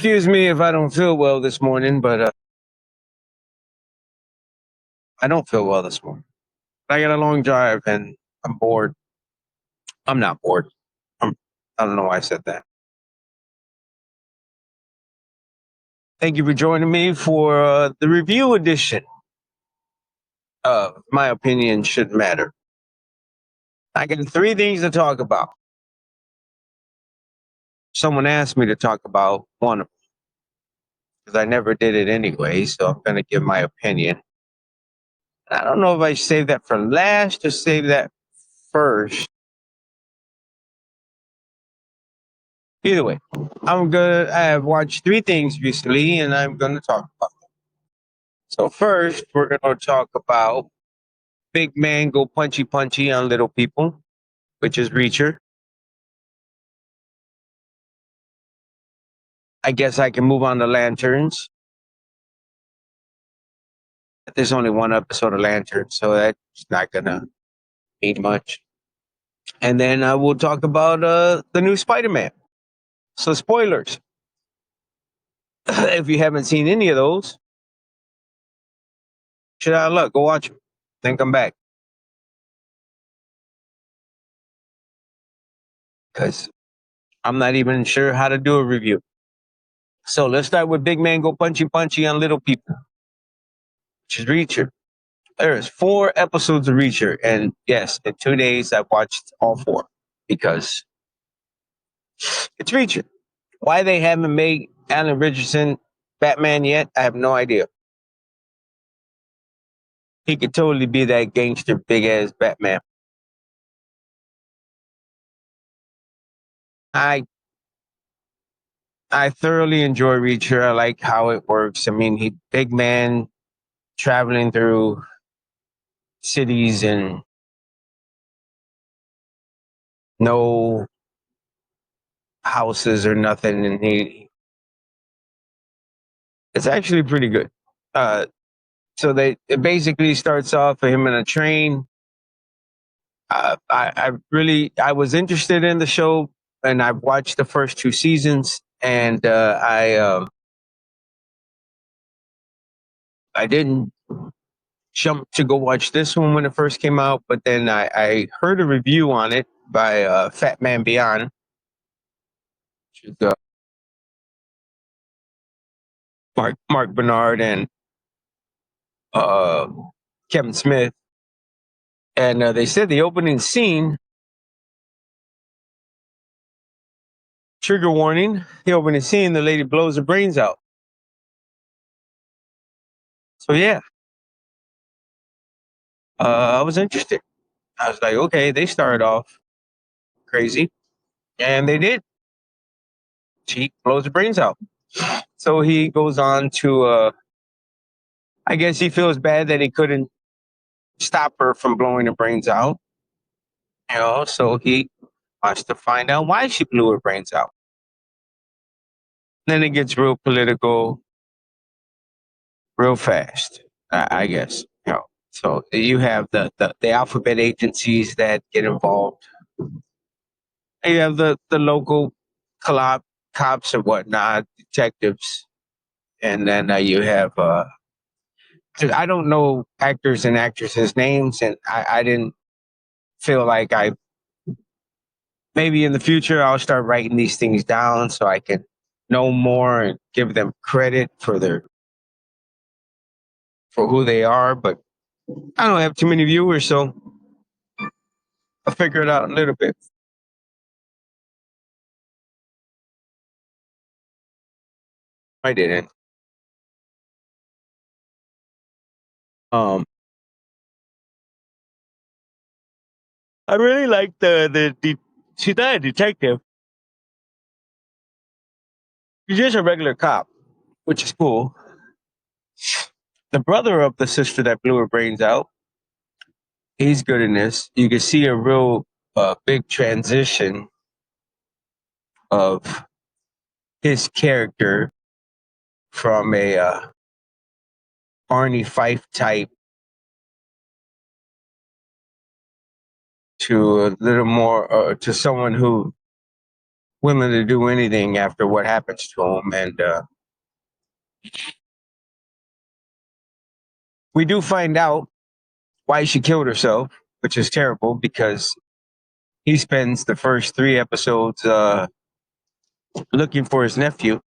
Excuse me if I don't feel well this morning, but I don't feel well this morning. I got a long drive and I'm bored. I'm not bored. I don't know why I said that. Thank you for joining me for the review edition of My Opinion Shouldn't Matter. I got three things to talk about. Someone asked me to talk about one of them because I never did it anyway, so I'm going to give my opinion. I don't know if I save that for last or save that first. Either way, I have watched three things recently and I'm going to talk about them. So first, we're going to talk about Big Man Go Punchy Punchy on Little People, which is Reacher. I guess I can move on to Lanterns. There's only one episode of Lanterns, so that's not going to mean much. And then I will talk about the new Spiderman. So spoilers. If you haven't seen any of those, shit out of luck. Go watch them. Then come back. Because I'm not even sure how to do a review. So let's start with Big Man Go Punchy Punchy on Little People, which is Reacher. There's 4 episodes of Reacher, and yes, in 2 days I watched all 4 because it's Reacher. Why they haven't made Alan Richardson Batman yet, I have no idea. He could totally be that gangster big ass Batman. I I thoroughly enjoy Reacher. I like how it works. I mean, he big man traveling through cities and no houses or nothing, and it's actually pretty good. Uh, so it basically starts off with him in a train. I was interested in the show, and I've watched the first 2 seasons, and I didn't jump to go watch this one when it first came out, but then I heard a review on it by Fat Man Beyond, which is Mark Bernard and uh, Kevin Smith, and they said the opening scene. Trigger warning: the opening scene, the lady blows her brains out. So yeah, I was interested. I was like, okay, they started off crazy, and they did. She blows her brains out. So he goes on to, I guess he feels bad that he couldn't stop her from blowing her brains out. So he wants to find out why she blew her brains out. Then it gets real political, real fast, I guess. So you have the alphabet agencies that get involved. You have the local cops and whatnot, detectives, and then you have. 'Cause I don't know actors and actresses' names, and I didn't feel like maybe in the future I'll start writing these things down so I can know more and give them credit for who they are. But I don't have too many viewers, so I'll figure it out a little bit. I didn't. Um, I really like the she's not a detective. She's just a regular cop, which is cool. The brother of the sister that blew her brains out, he's good in this. You can see a real big transition of his character from a Arnie Fife type to a little more to someone who willing to do anything after what happens to him. And we do find out why she killed herself, which is terrible because he spends the first 3 episodes looking for his nephew,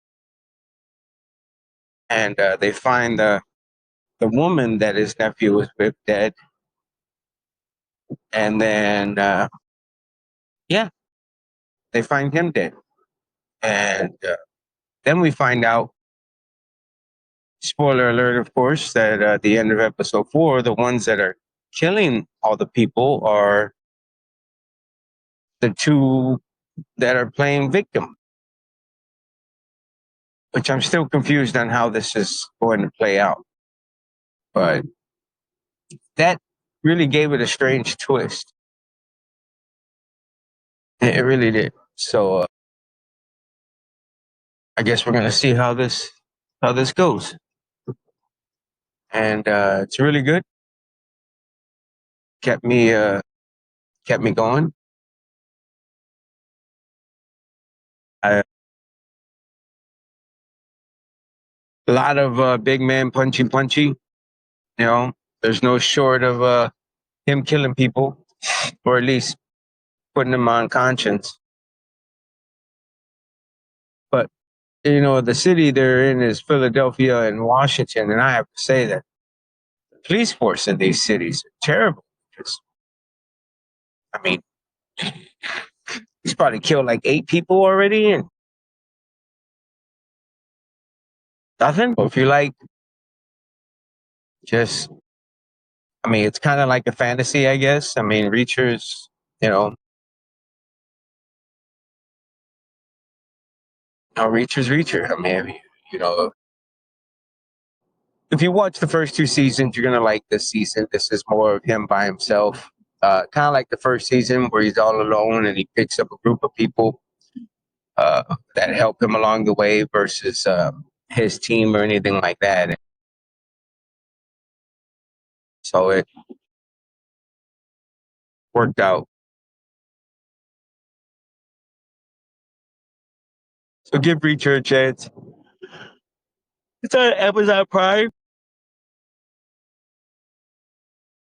and they find the woman that his nephew was with dead, and then yeah, they find him dead, and then we find out. Spoiler alert, of course, that at the end of episode 4, the ones that are killing all the people are the two that are playing victim, which I'm still confused on how this is going to play out. But that really gave it a strange twist. It really did. So I guess we're gonna see how this goes, and it's really good. Kept me kept me going. A lot of big man punchy. You know, there's no short of him killing people, or at least putting them on conscience. But the city they're in is Philadelphia and Washington, and I have to say that the police force in these cities are terrible. Because I mean, he's probably killed like 8 people already, and nothing. Well, if you like, just I mean, it's kind of like a fantasy, I guess. I mean, Reacher's, you know, Reacher's Reacher. I mean, you know, if you watch the first 2 seasons, you're gonna like this season. This is more of him by himself. Kind of like the first season where he's all alone and he picks up a group of people that help him along the way versus his team or anything like that. So it worked out. So give Reacher a chance. It's on Amazon Prime.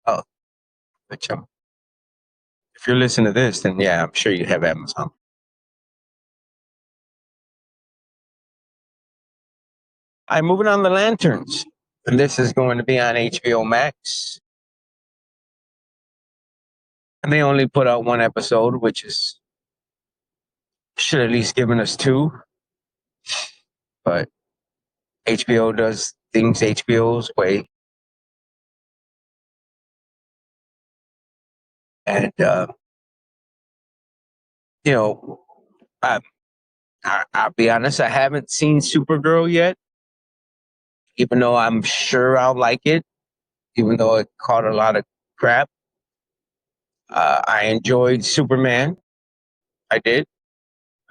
Oh, which if you're listening to this, then yeah, I'm sure you have Amazon. I'm moving on the Lanterns, and this is going to be on HBO Max. And they only put out 1 episode, which is should at least given us 2. But HBO does things HBO's way, and you know, I, I'll be honest, I haven't seen Supergirl yet, even though I'm sure I'll like it, even though it caught a lot of crap. I enjoyed Superman. I did.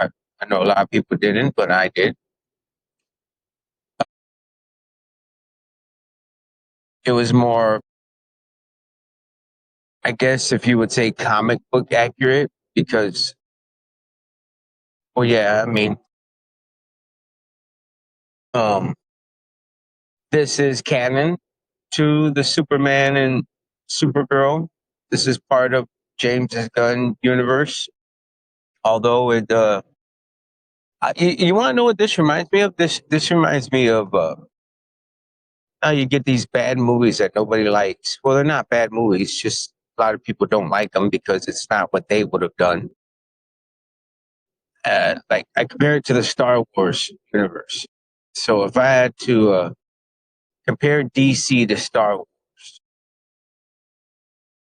I, I know a lot of people didn't, but I did. It was more, I guess, if you would say, comic book accurate, because, well, yeah, I mean, um, this is canon to the Superman and Supergirl. This is part of James's Gunn universe. Although you want to know what this reminds me of? This reminds me of how you get these bad movies that nobody likes. Well, they're not bad movies; just a lot of people don't like them because it's not what they would have done. Like I compare it to the Star Wars universe. So if I had to compare DC to Star Wars,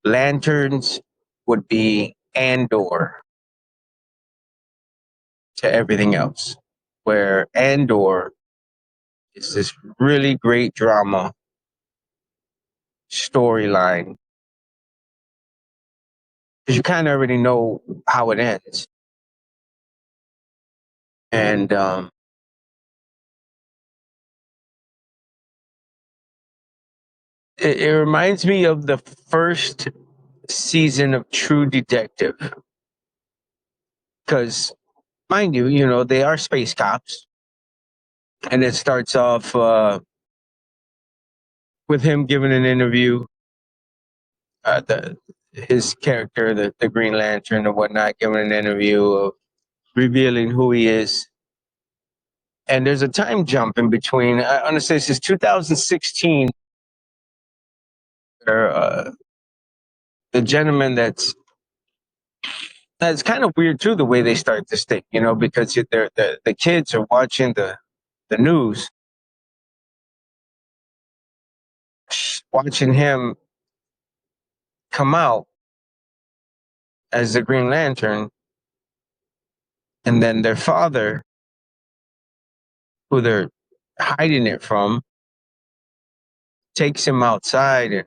Lanterns would be Andor to everything else, where Andor is this really great drama storyline because you kind of already know how it ends. And it reminds me of the first season of True Detective because mind you, they are space cops, and it starts off with him giving an interview. The His character, the Green Lantern or whatnot, giving an interview of revealing who he is. And there's a time jump in between. I want to say this is 2016. Where, the gentleman that's kind of weird too, the way they start this thing, because the kids are watching the news, watching him come out as the Green Lantern, and then their father, who they're hiding it from, takes him outside, and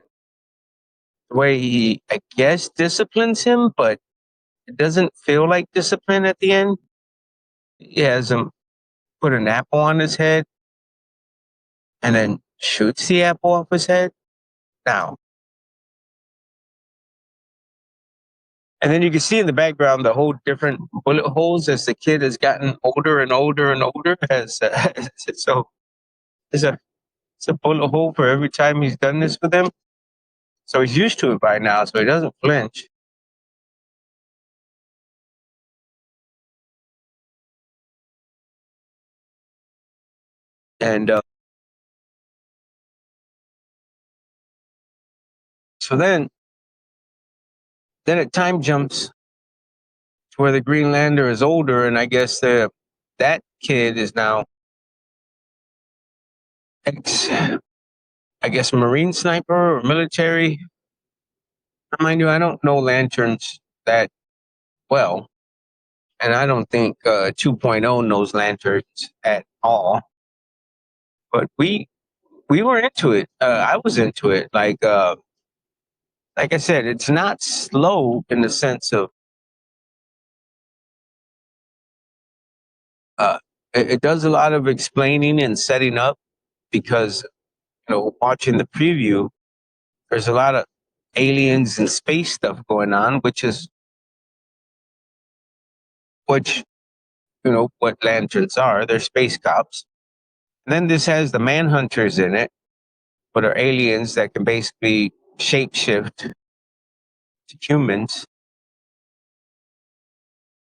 the way he, I guess, disciplines him, but it doesn't feel like discipline at the end. He has him put an apple on his head and then shoots the apple off his head. Now, and then you can see in the background the whole different bullet holes as the kid has gotten older and older and older. So it's a it's a bullet hole for every time he's done this with him. So he's used to it by now, so he doesn't flinch. And so then it time jumps to where the Green Lantern is older, and I guess that kid is now ex, I guess, Marine sniper or military. Mind you, I don't know lanterns that well, and I don't think 2.0 knows lanterns at all. But we were into it. I was into it. Like I said, it's not slow in the sense of uh, it does a lot of explaining and setting up because watching the preview, there's a lot of aliens and space stuff going on, which what lanterns are. They're space cops. And then this has the manhunters in it, but are aliens that can basically shapeshift to humans.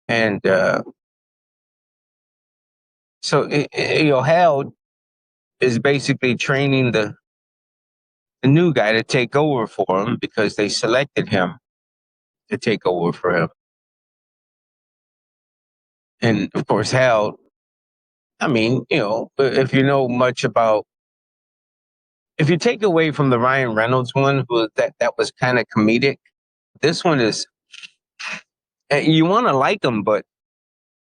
And so Hal is basically training the new guy to take over for him because they selected him to take over for him. And of course, Hal, I mean, if you know much about, if you take away from the Ryan Reynolds one, that was kind of comedic, this one is, you want to like him, but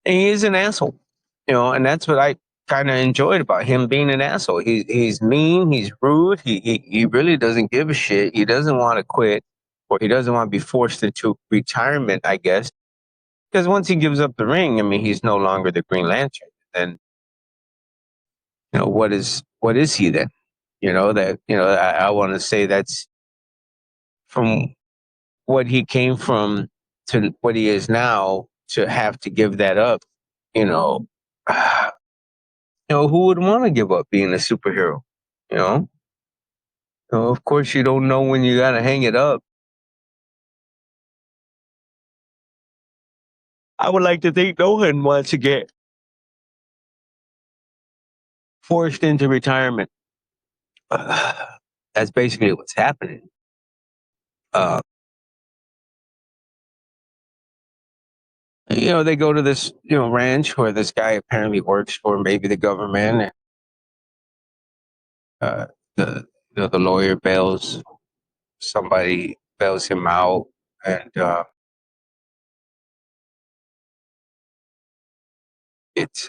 he is an asshole, and that's what I kind of enjoyed about him being an asshole. He's mean, he's rude, he really doesn't give a shit. He doesn't want to quit, or he doesn't want to be forced into retirement, I guess. Because once he gives up the ring, I mean, he's no longer the Green Lantern. And what is he then? I want to say that's from what he came from to what he is now, to have to give that up. You know, who would want to give up being a superhero? You know, of course you don't know when you got to hang it up. I would like to think no one wants to get forced into retirement. That's basically what's happening. Uh, they go to this, ranch where this guy apparently works for maybe the government. And, uh, the lawyer bails somebody bails him out, and it's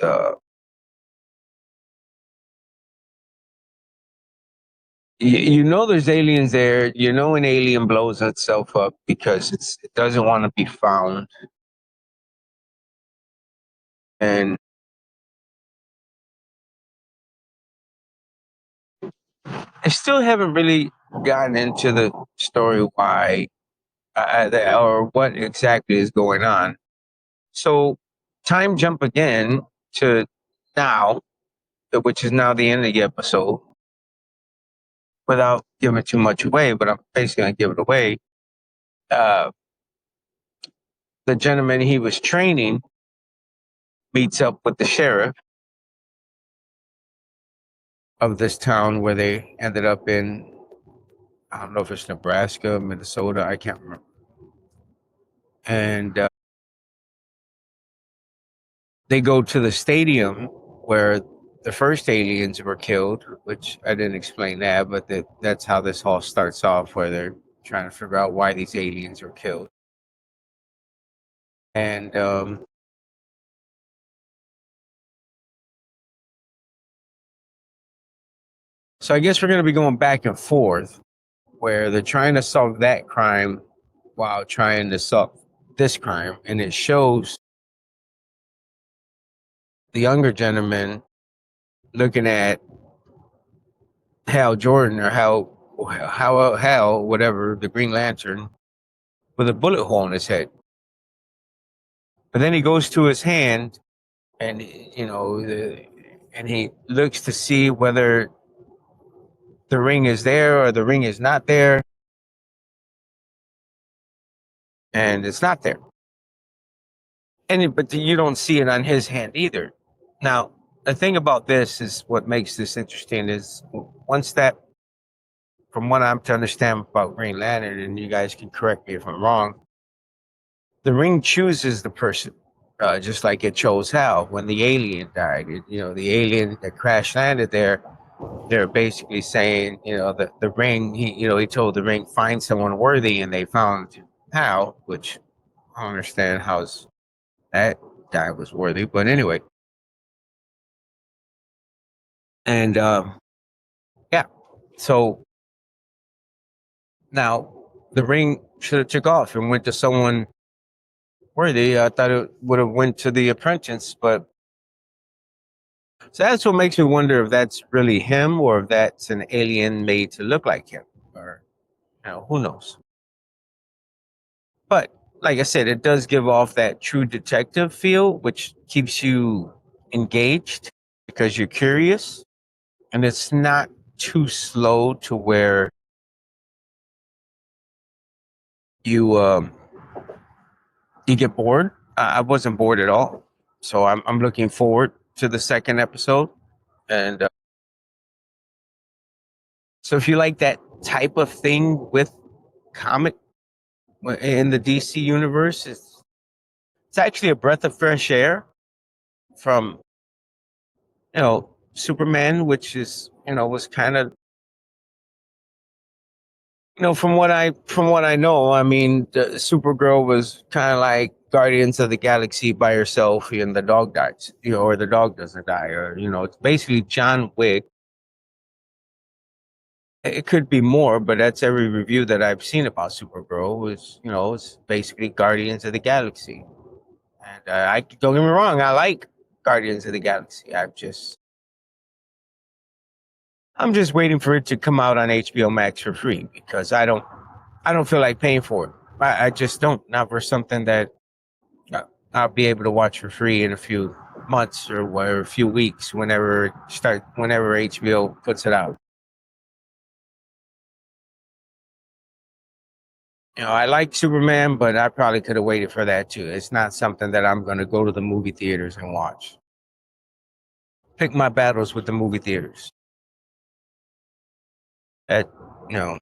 there's aliens there. An alien blows itself up because it doesn't want to be found, and I still haven't really gotten into the story why or what exactly is going on. So time jump again to now, which is now the end of the episode, without giving too much away, but I'm basically going to give it away. Uh, the gentleman he was training meets up with the sheriff of this town where they ended up in. I don't know if it's Nebraska, Minnesota, I can't remember. And they go to the stadium where the first aliens were killed, which I didn't explain that, but that's how this all starts off, where they're trying to figure out why these aliens were killed. And so I guess we're going to be going back and forth, where they're trying to solve that crime while trying to solve this crime. And it shows the younger gentleman looking at Hal Jordan or Hal, whatever, the Green Lantern, with a bullet hole in his head. But then he goes to his hand, and and he looks to see whether the ring is there or the ring is not there, and it's not there. But you don't see it on his hand either. Now, the thing about this is what makes this interesting is once that, from what I'm to understand about Green Lantern, and you guys can correct me if I'm wrong, the ring chooses the person, just like it chose Hal when the alien died. The alien that crash landed there, they're basically saying, the ring, he told the ring, find someone worthy, and they found Hal, which I don't understand how that guy was worthy, but anyway. And yeah, so now the ring should have took off and went to someone worthy. I thought it would have went to the apprentice, but so that's what makes me wonder if that's really him or if that's an alien made to look like him, or who knows. But like I said, it does give off that true detective feel, which keeps you engaged because you're curious, and it's not too slow to where you you get bored. I wasn't bored at all, so I'm looking forward to the second episode. And so, if you like that type of thing with comic in the DC universe, it's actually a breath of fresh air from Superman, which is was kind of from what I know. I mean, Supergirl was kind of like Guardians of the Galaxy by herself, and the dog dies, or the dog doesn't die, or it's basically John Wick. It could be more, but that's every review that I've seen about Supergirl was, it's basically Guardians of the Galaxy. And I don't get me wrong, I like Guardians of the Galaxy. I'm just waiting for it to come out on HBO Max for free because I don't feel like paying for it. I just don't. Not for something that uh, I'll be able to watch for free in a few months or a few weeks whenever HBO puts it out. I like Superman, but I probably could have waited for that too. It's not something that I'm going to go to the movie theaters and watch. Pick my battles with the movie theaters. That you know,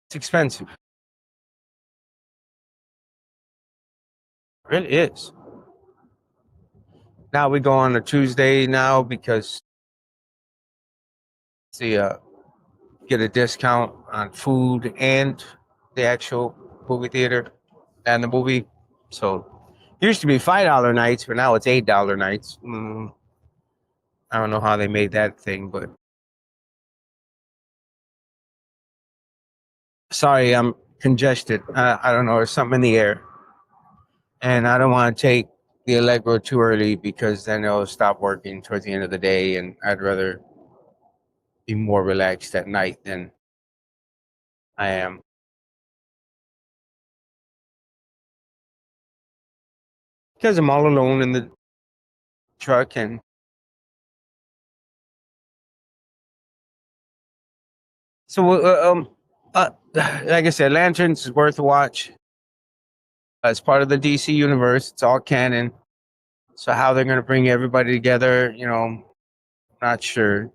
it's expensive. It really is. Now we go on a Tuesday now because see, get a discount on food and the actual movie theater and the movie. So it used to be $5 nights, but now it's $8 nights. I don't know how they made that thing, but sorry, I'm congested. I don't know, there's something in the air, and I don't want to take the Allegro too early because then it'll stop working towards the end of the day, and I'd rather be more relaxed at night than I am. Because I'm all alone in the truck, and so like I said, Lanterns is worth a watch. It's part of the DC universe. It's all canon. So how they're going to bring everybody together, not sure.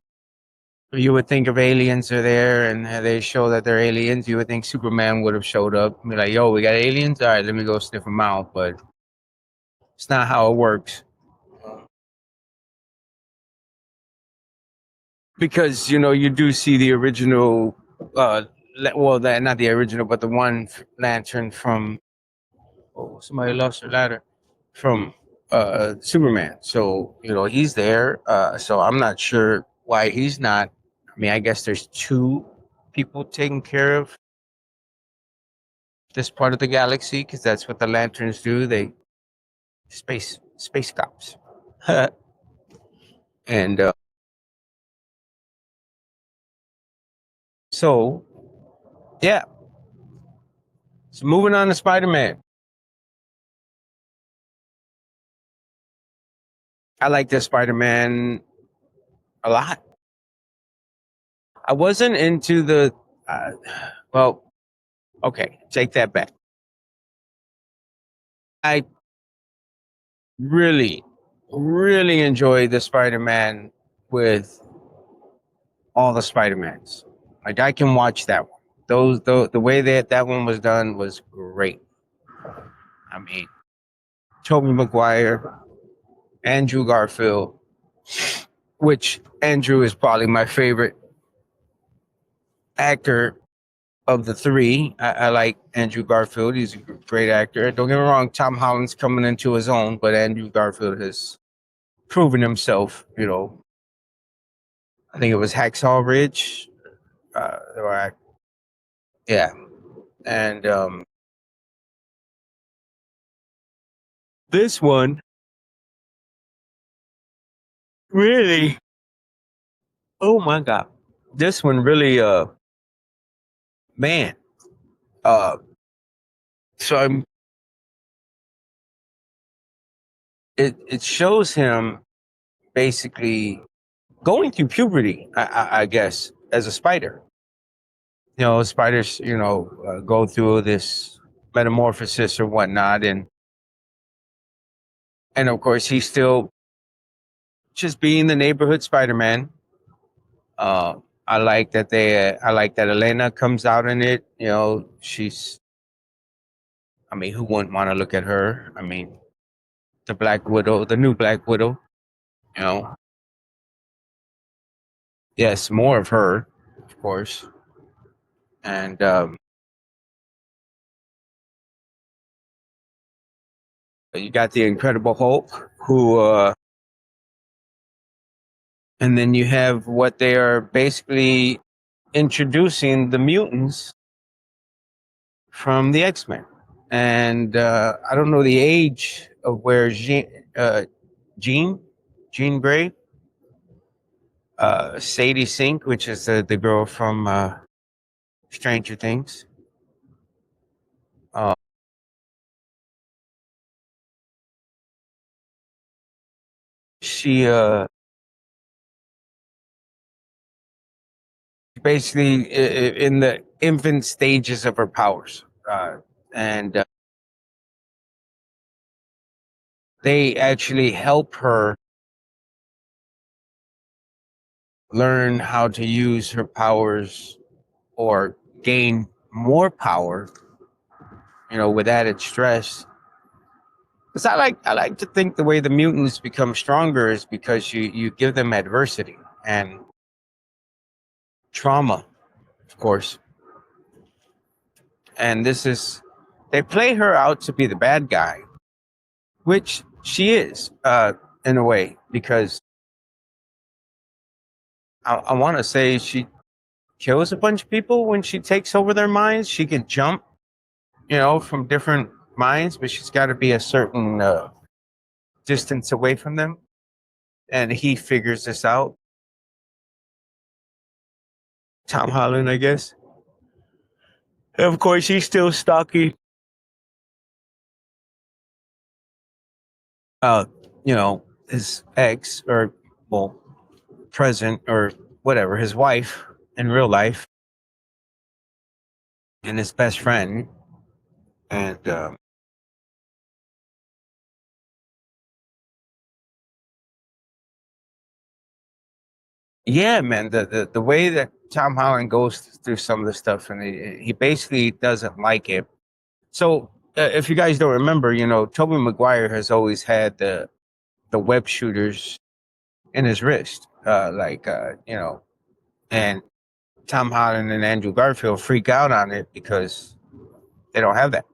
You would think if aliens are there and they show that they're aliens, you would think Superman would have showed up and be like, "Yo, we got aliens. All right, let me go sniff them out." But it's not how it works, because you do see the original. Well, that not the original, but the one lantern from. Oh, somebody lost their ladder from Superman. So he's there. So I'm not sure why he's not. I mean, I guess there's two people taking care of this part of the galaxy because that's what the lanterns do. They space cops, and so yeah. So moving on to Spider-Man, I like this Spider-Man a lot. I wasn't into the. Uh, well, okay, take that back. I really, really enjoyed the Spider-Man with all the Spider-Mans. Like I can watch that one. The way that one was done was great. I mean, Tobey Maguire, Andrew Garfield, which Andrew is probably my favorite actor of the three. I like Andrew Garfield. He's a great actor. Don't get me wrong, Tom Holland's coming into his own, but Andrew Garfield has proven himself. I think it was Hacksaw Ridge. Yeah, and this one really, oh my god, this one really, man, uh, so it shows him basically going through puberty, I guess, as a spider. Spiders, go through this metamorphosis or whatnot, and of course he's still just being the neighborhood Spider-Man. Uh, I like that Elena comes out in it. I mean, who wouldn't want to look at her? I mean, the Black Widow, the new Black Widow. You know, yes, more of her, of course, and you got the Incredible Hulk, who, and then you have what they are basically introducing the mutants from the X-Men. And I don't know the age of where Jean, Jean Grey, Sadie Sink, which is the girl from Stranger Things. Uh, she basically in the infant stages of her powers, and they actually help her learn how to use her powers or gain more power, with added stress. Because I like to think the way the mutants become stronger is because you give them adversity and trauma, of course. And they play her out to be the bad guy, which she is, in a way, because I want to say she kills a bunch of people when she takes over their minds. She can jump, from different minds, but she's got to be a certain distance away from them. And he figures this out. Tom Holland, I guess. And of course, he's still stocky. uh, his ex or well, present or whatever, his wife in real life, and his best friend, and yeah, man, the way that Tom Holland goes through some of the stuff, and he basically doesn't like it. So if you guys don't remember, Tobey Maguire has always had the web shooters in his wrist, and Tom Holland and Andrew Garfield freak out on it because they don't have that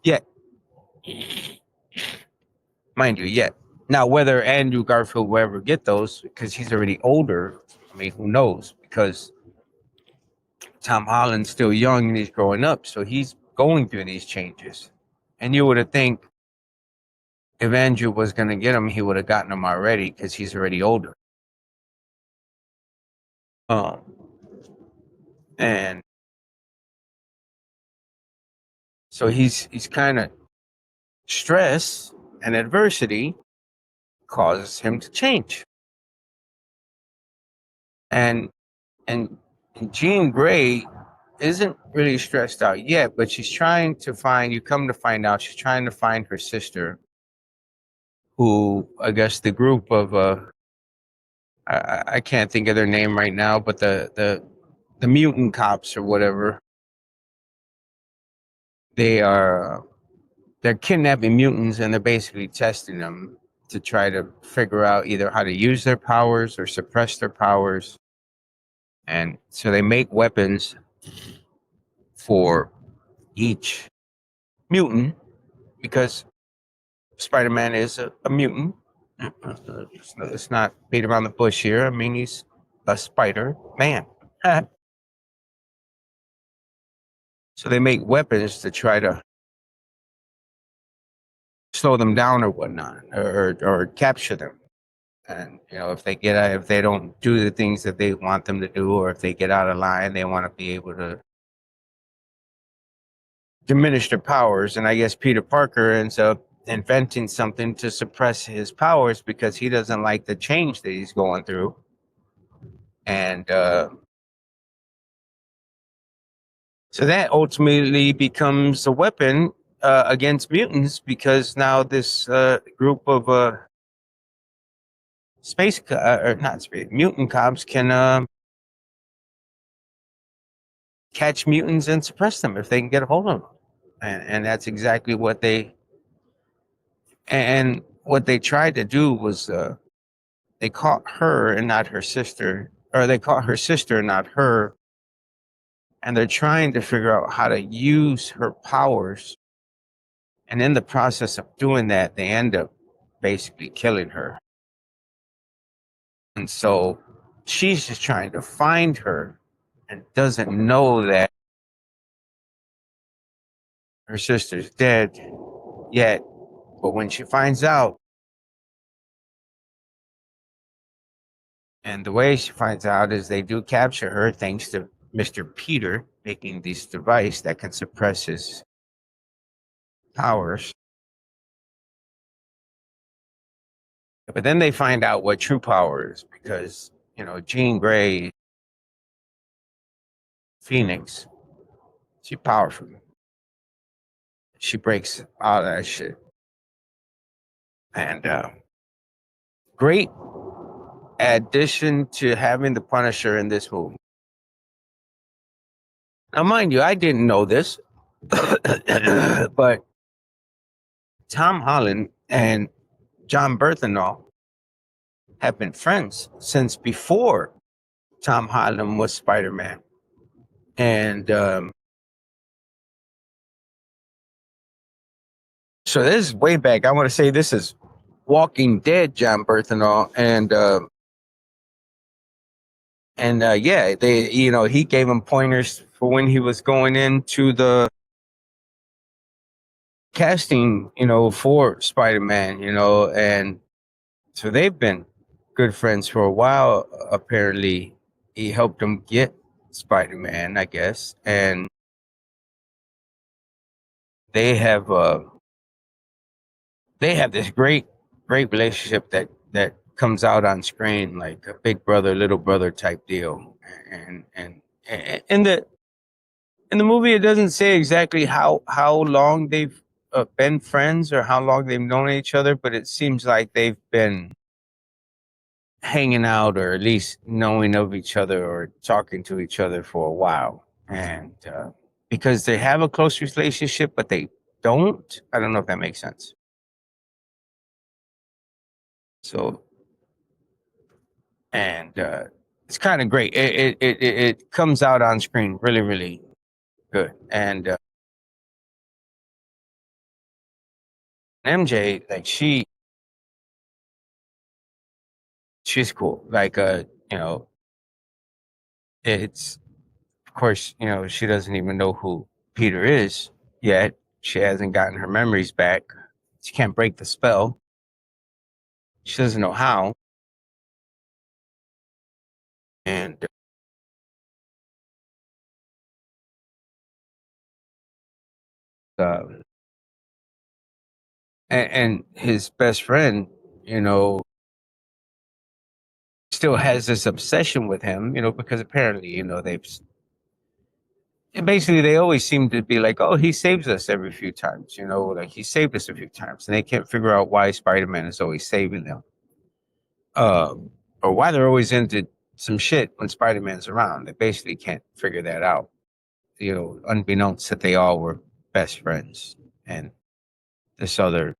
yet, mind you, yet. Now, whether Andrew Garfield will ever get those because he's already older, I mean, who knows? Because Tom Holland's still young and he's growing up, so he's going through these changes. And you would have think if Andrew was going to get them, he would have gotten them already because he's already older. Um, and so he's kind of stress and adversity causes him to change. And and Jean Grey isn't really stressed out yet, but she's trying to find. You come to find out, she's trying to find her sister, who I guess the group of I can't think of their name right now, but the mutant cops or whatever, they are they're kidnapping mutants and they're basically testing them to try to figure out either how to use their powers or suppress their powers. And so they make weapons for each mutant because Spider-Man is a mutant. Let's not beat around the bush here. I mean, he's a Spider Man. So they make weapons to try to slow them down or whatnot, or capture them. And if they don't do the things that they want them to do, or if they get out of line, they want to be able to diminish their powers. And I guess Peter Parker ends up inventing something to suppress his powers because he doesn't like the change that he's going through. And so that ultimately becomes a weapon against mutants because now this group of or not space mutant cops can catch mutants and suppress them if they can get a hold of them, and that's exactly what they tried to do was they caught her and not her sister, or they caught her sister and not her, and they're trying to figure out how to use her powers, and in the process of doing that, they end up basically killing her. And so she's just trying to find her and doesn't know that her sister's dead yet. But when she finds out, and the way she finds out is they do capture her thanks to Mr. Peter making this device that can suppress his powers. But then they find out what true power is because, Jean Grey, Phoenix, she's powerful. She breaks all that shit. And great addition to having the Punisher in this movie. Now, mind you, I didn't know this, but Tom Holland and John Berthenol have been friends since before Tom Holland was Spider-Man. And so this is way back. I want to say this is Walking Dead John Berthenol. And yeah, he gave him pointers for when he was going into the casting, for Spider-Man, and so they've been good friends for a while. Apparently, he helped him get Spider-Man, I guess, and they have they have this great great relationship that comes out on screen like a big brother, little brother type deal. And in the movie, it doesn't say exactly how long they've been friends or how long they've known each other, but it seems like they've been hanging out or at least knowing of each other or talking to each other for a while. And because they have a close relationship, but they don't. I don't know if that makes sense. So, and it's kind of great. It comes out on screen really, really good. And MJ, like she's cool. Like you know, it's of course, she doesn't even know who Peter is yet. She hasn't gotten her memories back. She can't break the spell. She doesn't know how. And uh, and his best friend, you know, still has this obsession with him, because apparently, and basically they always seem to be like, oh, he saves us every few times, like he saved us a few times, and they can't figure out why Spider-Man is always saving them, or why they're always into some shit when Spider-Man's around. They basically can't figure that out, unbeknownst that they all were best friends, and this other.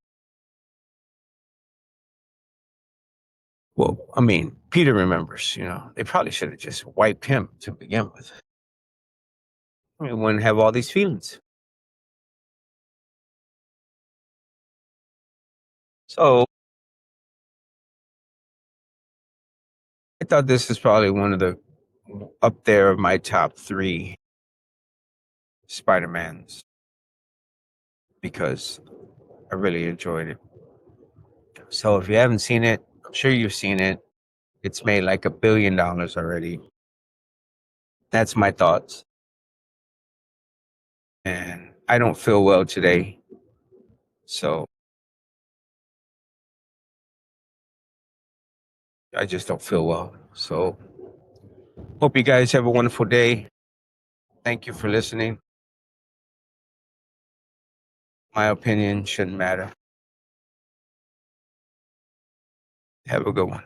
Well, I mean, Peter remembers, they probably should have just wiped him to begin with. We wouldn't have all these feelings. So I thought this is probably one of the up there of my top three Spider-Mans because I really enjoyed it. So if you haven't seen it, I'm sure you've seen it. It's made like $1 billion already. That's my thoughts. And I don't feel well today. So I just don't feel well. So hope you guys have a wonderful day. Thank you for listening. My opinion shouldn't matter. Have a good one.